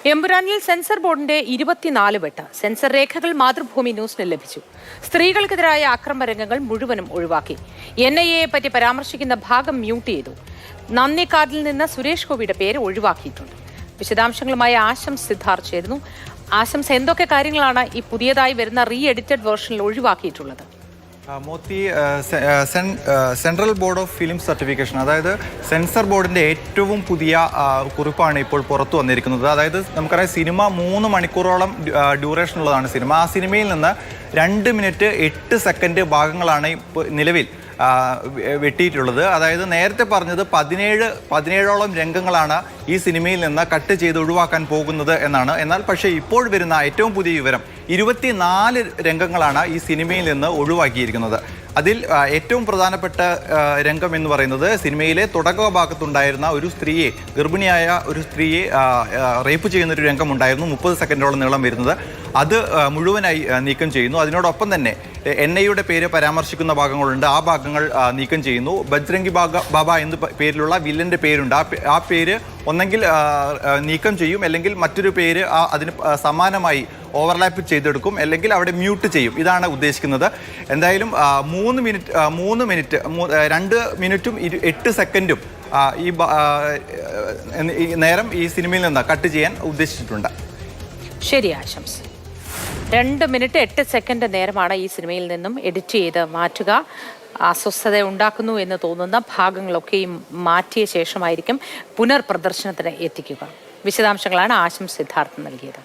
എമ്പുരാനിൽ sensor ബോർഡിന്റെ 24 വെട്ട് sensor രേഖകൾ മാതൃഭൂമി ന്യൂസിന് ലഭിച്ചു. സ്ത്രീകൾക്കെതിരായ അക്രമരംഗങ്ങൾ മുഴുവനും ഒഴിവാക്കി. NIA പറ്റി പരാമർശിക്കുന്ന ഭാഗം മ്യൂട്ട് ചെയ്തു. നന്ദി കാർഡിൽ നിന്ന് സുരേഷ് ഗോപിയുടെ പേര് ഒഴിവാക്കിയിട്ടുണ്ട്. വിശദാംശങ്ങളുമായി ആശംസ് സിദ്ധാർത്ഥ് ചേരുന്നു. ആശംസ്, എന്തൊക്കെ കാര്യങ്ങളാണ് ഈ പുതിയതായി വരുന്ന റീ എഡിറ്റഡ് വേർഷനിൽ ഒഴിവാക്കിയിട്ടുള്ളത്? മോത്തി, central board of film certification, അതായത് സെൻസർ ബോർഡിൻ്റെ ഏറ്റവും പുതിയ കുറിപ്പാണ് ഇപ്പോൾ പുറത്തു വന്നിരിക്കുന്നത്. അതായത് നമുക്കറിയാം, സിനിമ 3 മണിക്കൂറോളം ഡ്യൂറേഷൻ ഉള്ളതാണ് സിനിമ. ആ സിനിമയിൽ നിന്ന് 2 മിനിറ്റ് 8 സെക്കൻഡ് ഭാഗങ്ങളാണ് നിലവിൽ വെട്ടിയിട്ടുള്ളത്. അതായത് നേരത്തെ പറഞ്ഞത് 17ഓളം രംഗങ്ങളാണ് ഈ സിനിമയിൽ നിന്ന് കട്ട് ചെയ്ത് ഒഴിവാക്കാൻ പോകുന്നത് എന്നാണ്. എന്നാൽ പക്ഷേ ഇപ്പോൾ വരുന്ന ഏറ്റവും പുതിയ വിവരം 24 രംഗങ്ങളാണ് ഈ സിനിമയിൽ നിന്ന് ഒഴിവാക്കിയിരിക്കുന്നത്. അതിൽ ഏറ്റവും പ്രധാനപ്പെട്ട രംഗം എന്ന് പറയുന്നത് സിനിമയിലെ തുടക്ക ഭാഗത്തുണ്ടായിരുന്ന ഒരു സ്ത്രീയെ, ഗർഭിണിയായ ഒരു സ്ത്രീയെ റേപ്പ് ചെയ്യുന്നൊരു രംഗമുണ്ടായിരുന്നു, 30 സെക്കൻഡോളം നീളം വരുന്നത്. അത് മുഴുവനായി നീക്കം ചെയ്യുന്നു. അതിനോടൊപ്പം തന്നെ NIAയുടെ പേര് പരാമർശിക്കുന്ന ഭാഗങ്ങളുണ്ട്, ആ ഭാഗങ്ങൾ നീക്കം ചെയ്യുന്നു. ബജ്രംഗി ബാബ എന്ന പേരിലുള്ള വില്ലൻ്റെ പേരുണ്ട്, ആ പേര് ഒന്നെങ്കിൽ നീക്കം ചെയ്യും, അല്ലെങ്കിൽ മറ്റൊരു പേര് അതിന് സമാനമായി ഓവർലാപ്പ് ചെയ്തെടുക്കും, അല്ലെങ്കിൽ അവിടെ മ്യൂട്ട് ചെയ്യും. ഇതാണ് ഉദ്ദേശിക്കുന്നത്. എന്തായാലും 3 മിനിറ്റ് 2 മിനിറ്റും 8 സെക്കൻഡും ഈ നേരം ഈ സിനിമയിൽ നിന്ന് കട്ട് ചെയ്യാൻ ഉദ്ദേശിച്ചിട്ടുണ്ട്. ശരി ആശംസ്. 2 മിനിറ്റ് 8 സെക്കൻഡ് നേരമാണ് ഈ സിനിമയിൽ നിന്നും എഡിറ്റ് ചെയ്ത് മാറ്റുക. അസ്വസ്ഥത ഉണ്ടാക്കുന്നു എന്ന് തോന്നുന്ന ഭാഗങ്ങളൊക്കെയും മാറ്റിയ ശേഷമായിരിക്കും പുനർപ്രദർശനത്തിന് എത്തിക്കുക. വിശദാംശങ്ങളാണ് ആശംസ് സിദ്ധാർത്ഥ് നൽകിയത്.